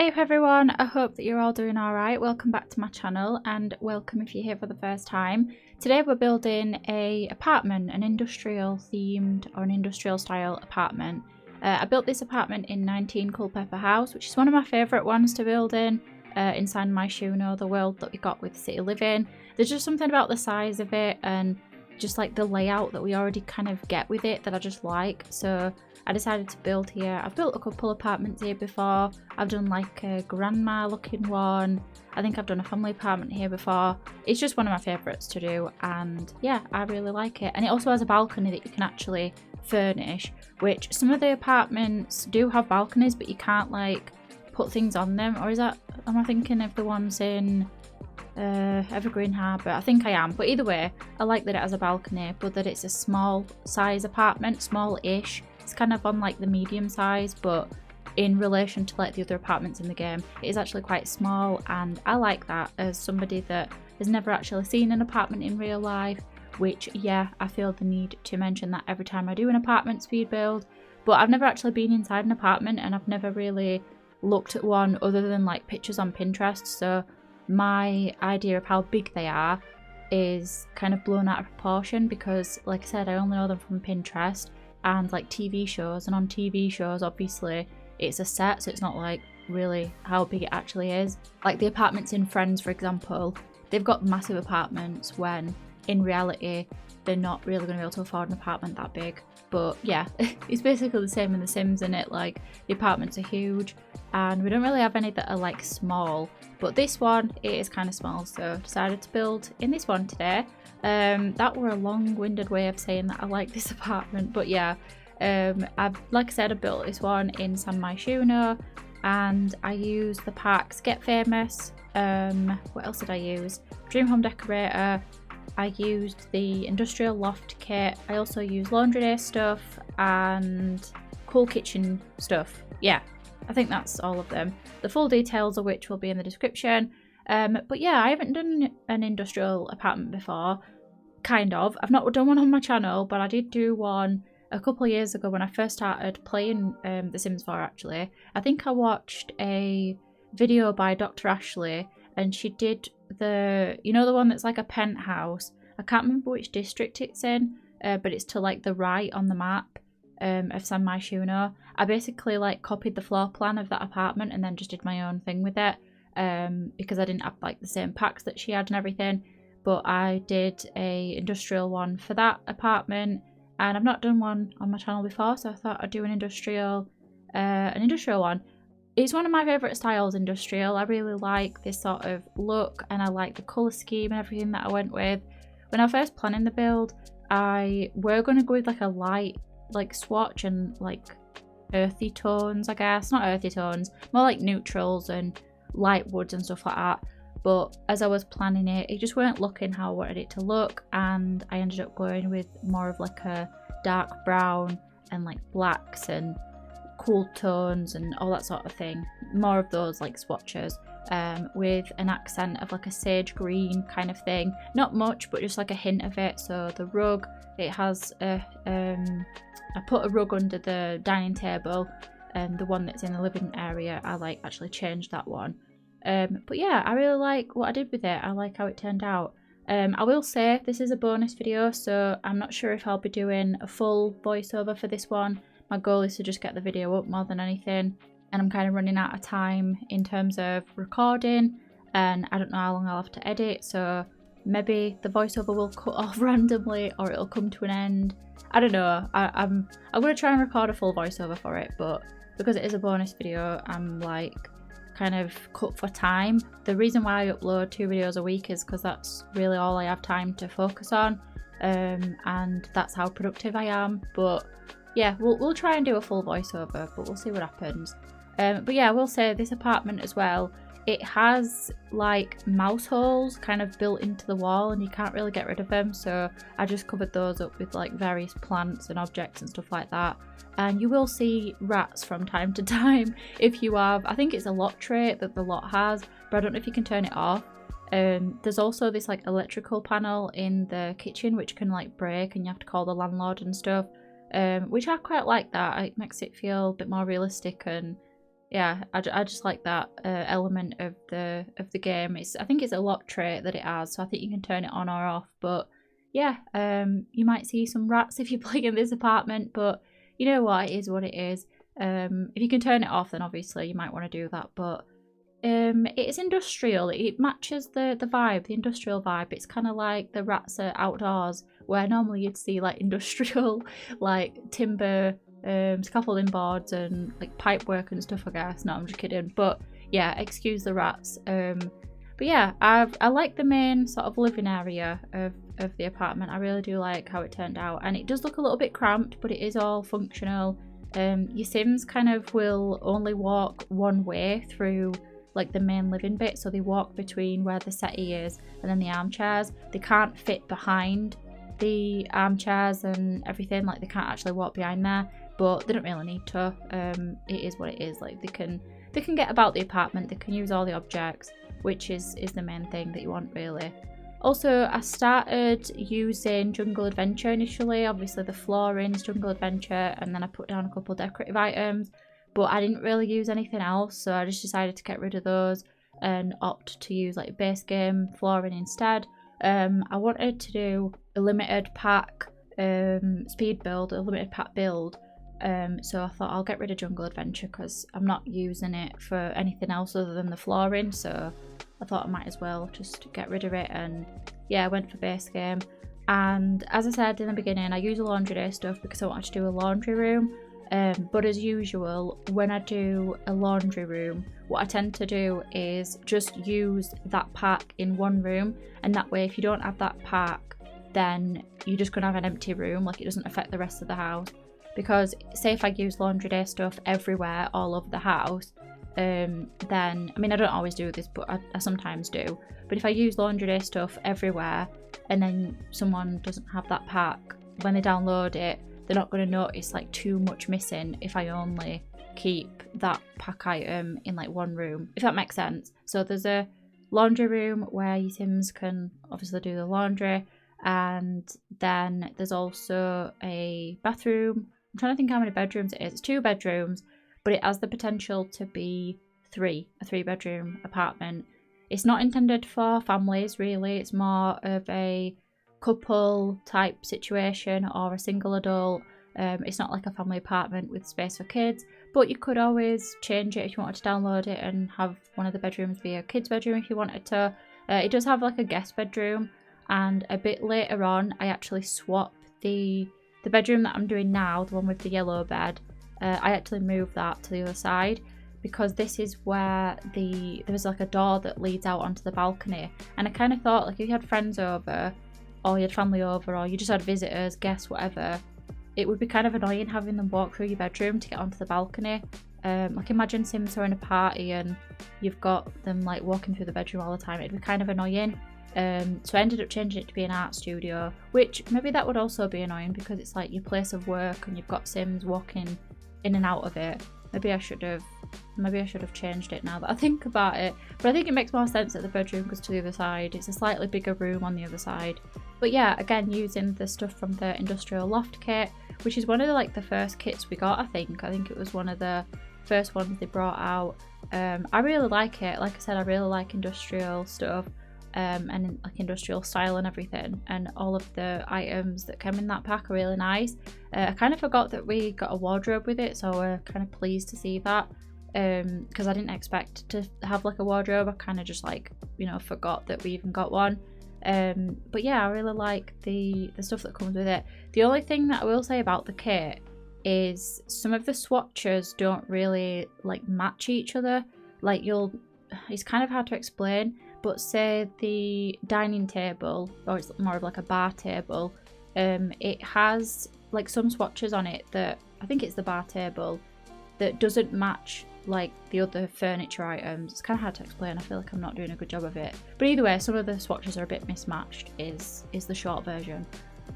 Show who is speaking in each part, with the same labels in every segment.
Speaker 1: Hey everyone, I hope that you're all doing alright. Welcome back to my channel and welcome if you're here for the first time. Today we're building an apartment, an industrial themed or an industrial style apartment. I built this apartment in 19 Culpepper House, which is one of my favourite ones to build inside Myshuno, the world that we got with City Living. There's just something about the size of it and just like the layout that we already kind of get with it that I just like. So I decided to build here. I've built a couple apartments here before. I've done like a grandma looking one. I think I've done a family apartment here before. It's just one of my favourites to do, and yeah, I really like it. And it also has a balcony that you can actually furnish, which some of the apartments do have balconies, but you can't like put things on them. Or is that, am I thinking of the ones in Evergreen Harbour? I think I am, but either way, I like that it has a balcony, but that it's a small size apartment, small-ish. It's kind of on like the medium size, but in relation to like the other apartments in the game, it is actually quite small, and I like that as somebody that has never actually seen an apartment in real life, which yeah, I feel the need to mention that every time I do an apartment speed build. But I've never actually been inside an apartment, and I've never really looked at one other than like pictures on Pinterest, so my idea of how big they are is kind of blown out of proportion because, like I said, I only know them from Pinterest and like TV shows, and on TV shows obviously it's a set, so it's not like really how big it actually is. Like the apartments in Friends, for example, they've got massive apartments when in reality they're not really going to be able to afford an apartment that big. But yeah, it's basically the same in The Sims, isn't it? Like the apartments are huge and we don't really have any that are like small, but this one, it is kind of small, so decided to build in this one today. That were a long-winded way of saying that I like this apartment, but yeah, like I said, I built this one in Myshuno, and I used the packs Get Famous. What else did I use? Dream Home Decorator. I used the Industrial Loft kit. I also used Laundry Day stuff and Cool Kitchen stuff. Yeah, I think that's all of them. The full details of which will be in the description. But yeah, I haven't done an industrial apartment before. Kind of. I've not done one on my channel, but I did do one a couple of years ago when I first started playing The Sims 4 actually. I think I watched a video by Dr. Ashley, and she did the, you know, the one that's like a penthouse. I can't remember which district it's in, but it's to like the right on the map of San Myshuno. I basically like copied the floor plan of that apartment and then just did my own thing with it, because I didn't have like the same packs that she had and everything. But I did a industrial one for that apartment, and I've not done one on my channel before, so I thought I'd do an industrial one. It's one of my favourite styles, industrial. I really like this sort of look, and I like the colour scheme and everything that I went with. When I first planning the build, I were going to go with like a light like swatch and like earthy tones, I guess. Not earthy tones, more like neutrals and light woods and stuff like that. But as I was planning it, it just weren't looking how I wanted it to look, and I ended up going with more of like a dark brown and like blacks and cool tones and all that sort of thing. More of those like swatches, with an accent of like a sage green kind of thing. Not much, but just like a hint of it. So the rug, it has a I put a rug under the dining table, and the one that's in the living area, I like actually changed that one. But yeah, I really like what I did with it. I like how it turned out. I will say this is a bonus video, so I'm not sure if I'll be doing a full voiceover for this one. My goal is to just get the video up more than anything, and I'm kind of running out of time in terms of recording, and I don't know how long I'll have to edit, so maybe the voiceover will cut off randomly or it'll come to an end. I don't know. I'm going to try and record a full voiceover for it, but because it is a bonus video, I'm like kind of cut for time. The reason why I upload 2 videos a week is because that's really all I have time to focus on, and that's how productive I am. But yeah, we'll try and do a full voiceover, but we'll see what happens. But yeah, I will say this apartment as well, it has like mouse holes kind of built into the wall, and you can't really get rid of them, so I just covered those up with like various plants and objects and stuff like that. And you will see rats from time to time if you have, I think it's a lot trait that the lot has, but I don't know if you can turn it off. There's also this like electrical panel in the kitchen which can like break, and you have to call the landlord and stuff, which I quite like that. It makes it feel a bit more realistic and yeah, I just like that element of the game. I think it's a lock trait that it has, so I think you can turn it on or off. But yeah, you might see some rats if you play in this apartment, but you know what, it is what it is. If you can turn it off, then obviously you might want to do that. But it's industrial. It matches the vibe, the industrial vibe. It's kind of like the rats are outdoors, where normally you'd see like industrial, like timber, scaffolding boards and like pipe work and stuff, I guess. No, I'm just kidding. But yeah, excuse the rats. But yeah, I like the main sort of living area of the apartment. I really do like how it turned out, and it does look a little bit cramped, but it is all functional. Your Sims kind of will only walk one way through like the main living bit, so they walk between where the settee is and then the armchairs. They can't fit behind the armchairs and everything, like they can't actually walk behind there, but they don't really need to. It is what it is. Like they can get about the apartment, they can use all the objects, which is the main thing that you want, really. Also, I started using Jungle Adventure initially. Obviously the flooring's Jungle Adventure, and then I put down a couple decorative items, but I didn't really use anything else, so I just decided to get rid of those and opt to use like base game flooring instead. I wanted to do a limited pack speed build, a limited pack build, so I thought I'll get rid of Jungle Adventure because I'm not using it for anything else other than the flooring, so I thought I might as well just get rid of it. And yeah, I went for base game. And as I said in the beginning, I use a laundry day stuff because I wanted to do a laundry room. But as usual, when I do a laundry room, what I tend to do is just use that pack in one room, and that way if you don't have that pack, then you're just going to have an empty room, like it doesn't affect the rest of the house. Because say if I use laundry day stuff everywhere all over the house, then, I mean I don't always do this, but I sometimes do, but if I use laundry day stuff everywhere and then someone doesn't have that pack, when they download it, they're not going to notice like too much missing if I only keep that pack item in like one room, if that makes sense. So there's a laundry room where your Sims can obviously do the laundry, and then there's also a bathroom. I'm trying to think how many bedrooms it is. It's 2 bedrooms, but it has the potential to be a 3-bedroom apartment. It's not intended for families really, it's more of a couple type situation or a single adult. It's not like a family apartment with space for kids, but you could always change it if you wanted to download it and have one of the bedrooms be a kid's bedroom if you wanted to. It does have like a guest bedroom, and a bit later on I actually swap the bedroom that I'm doing now, the one with the yellow bed. I actually moved that to the other side because this is where there's like a door that leads out onto the balcony, and I kind of thought like if you had friends over, or you had family over, or you just had visitors, guests, whatever, it would be kind of annoying having them walk through your bedroom to get onto the balcony. Like imagine Sims throwing a party and you've got them like walking through the bedroom all the time. It'd be kind of annoying. So I ended up changing it to be an art studio, which maybe that would also be annoying because it's like your place of work and you've got Sims walking in and out of it. Maybe I should have changed it now that I think about it. But I think it makes more sense that the bedroom goes to the other side. It's a slightly bigger room on the other side. But yeah, again, using the stuff from the Industrial Loft kit, which is one of the first kits we got, I think. I think it was one of the first ones they brought out. I really like it. Like I said, I really like industrial stuff. And like industrial style and everything, and all of the items that come in that pack are really nice. I kind of forgot that we got a wardrobe with it, so we're kind of pleased to see that, because I didn't expect to have like a wardrobe. I kind of just like, you know, forgot that we even got one. But yeah, I really like the stuff that comes with it. The only thing that I will say about the kit is some of the swatches don't really like match each other. Like it's kind of hard to explain, but say the dining table, or it's more of like a bar table, it has like some swatches on it that, I think it's the bar table, that doesn't match like the other furniture items. It's kind of hard to explain. I feel like I'm not doing a good job of it. But either way, some of the swatches are a bit mismatched is the short version.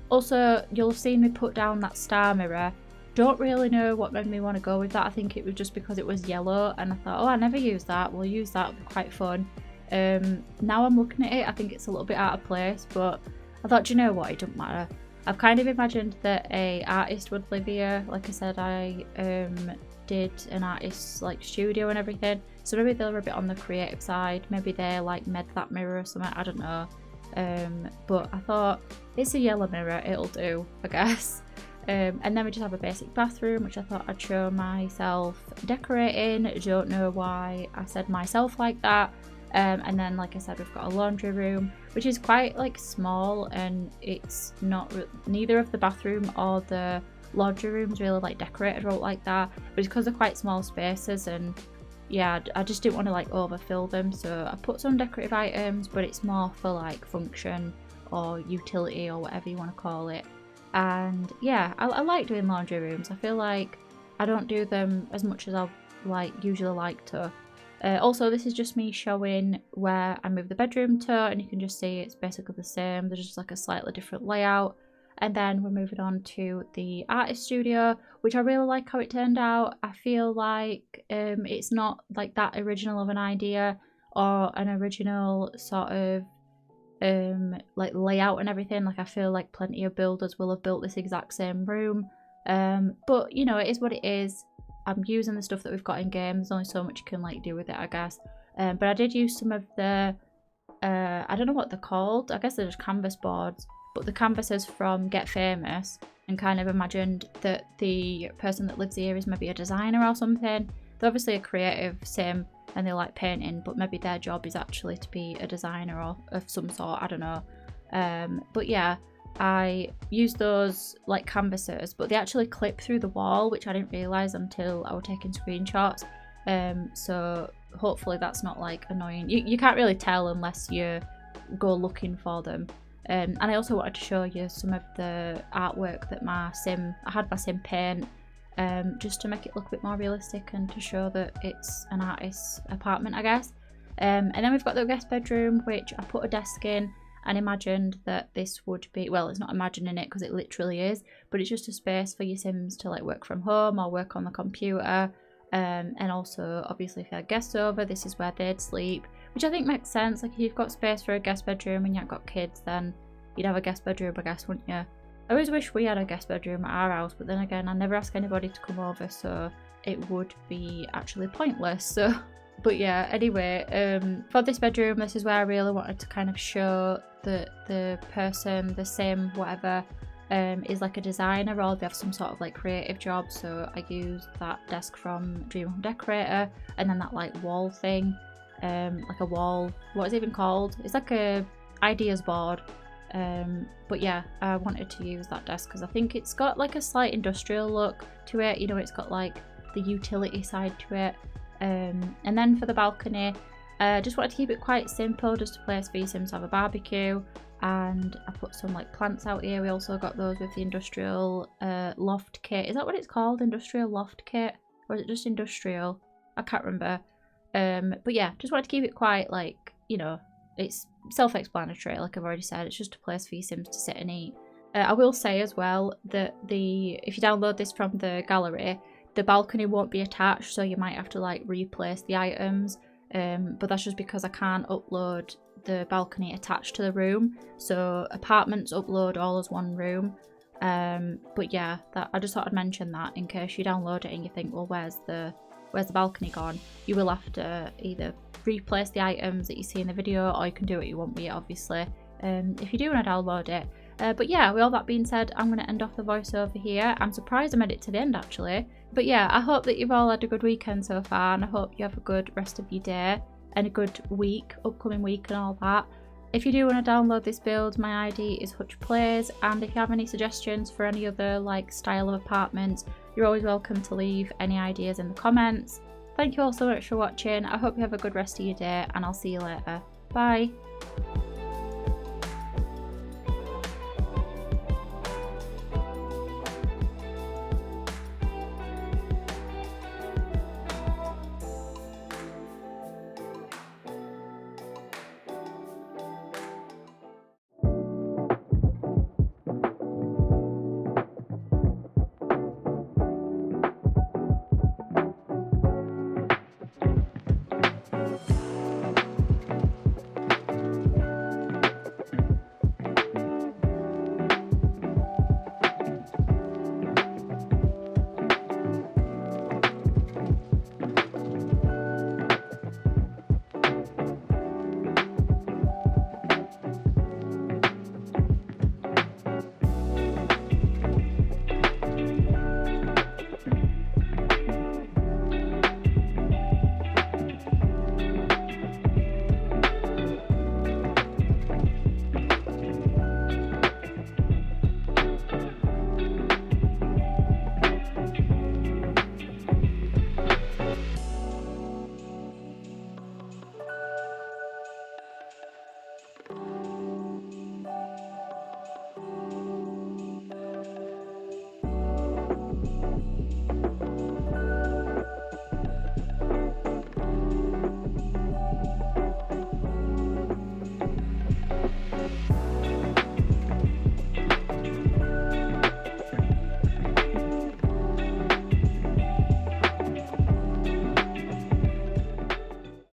Speaker 1: Also, you'll have seen me put down that star mirror. Don't really know what made me want to go with that. I think it was just because it was yellow and I thought, oh, I never used that. We'll use that, it'll be quite fun. Now I'm looking at it, I think it's a little bit out of place, but I thought, do you know what, it doesn't matter. I've kind of imagined that a artist would live here. Like I said, I did did an artist's like studio and everything, so maybe they're a bit on the creative side. Maybe they like made that mirror or something, I don't know. But I thought it's a yellow mirror, it'll do, I guess. And then we just have a basic bathroom, which I thought I'd show myself decorating. Don't know why I said myself like that. And then, like I said, we've got a laundry room, which is quite like small, and it's not neither of the bathroom or the laundry rooms really like decorated out like that, but it's because they're quite small spaces, and yeah, I just didn't want to like overfill them, so I put some decorative items, but it's more for like function or utility or whatever you want to call it. And yeah, I like doing laundry rooms. I feel like I don't do them as much as I like usually like to. Also, this is just me showing where I moved the bedroom to, and you can just see it's basically the same. There's just like a slightly different layout. And then we're moving on to the artist studio, which I really like how it turned out. I feel like it's not like that original of an idea or an original sort of like layout and everything. Like I feel like plenty of builders will have built this exact same room. But you know, it is what it is. I'm using the stuff that we've got in game. There's only so much you can like do with it, I guess. But I did use some of the I don't know what they're called. I guess they're just canvas boards, but the canvases from Get Famous, and kind of imagined that the person that lives here is maybe a designer or something. They're obviously a creative sim and they like painting, but maybe their job is actually to be a designer or of some sort, I don't know. But yeah, I used those like canvases, but they actually clip through the wall, which I didn't realise until I was taking screenshots. So hopefully that's not like annoying. You can't really tell unless you go looking for them. And I also wanted to show you some of the artwork that I had my sim paint, just to make it look a bit more realistic and to show that it's an artist's apartment, I guess. And then we've got the guest bedroom, which I put a desk in and imagined that this would be, well, it's not imagining it because it literally is, but it's just a space for your sims to like work from home or work on the computer. And also, obviously, if you had guests over, this is where they'd sleep, which I think makes sense. Like if you've got space for a guest bedroom and you've got kids, then you'd have a guest bedroom, I guess, wouldn't you? I always wish we had a guest bedroom at our house, but then again, I never ask anybody to come over, so it would be actually pointless. So, but yeah, anyway, for this bedroom, this is where I really wanted to kind of show that the person, the sim, whatever, is like a designer or they have some sort of like creative job. So I used that desk from Dream Home Decorator, and then that like wall thing, like a wall, what is it even called? It's like a ideas board. But yeah, I wanted to use that desk because I think it's got like a slight industrial look to it, you know, it's got like the utility side to it. And then for the balcony, just wanted to keep it quite simple, just a place for your sims to have a barbecue. And I put some like plants out here. We also got those with the industrial loft kit. Is that what it's called? Industrial loft kit? Or is it just industrial? I can't remember. But yeah, just wanted to keep it quite like, you know, it's self-explanatory, like I've already said. It's just a place for your sims to sit and eat. I will say as well that if you download this from the gallery, the balcony won't be attached, so you might have to like replace the items. But that's just because I can't upload the balcony attached to the room, so apartments upload all as one room. But yeah, I just thought I'd mention that in case you download it and you think, well, where's the balcony gone? You will have to either replace the items that you see in the video, or you can do what you want with it, obviously, if you do want to download it. But yeah, with all that being said, I'm going to end off the voiceover here. I'm surprised I made it to the end, actually. But yeah, I hope that you've all had a good weekend so far, and I hope you have a good rest of your day and a good week, upcoming week and all that. If you do want to download this build, my ID is HutchPlays, and if you have any suggestions for any other like style of apartments, you're always welcome to leave any ideas in the comments. Thank you all so much for watching. I hope you have a good rest of your day, and I'll see you later. Bye!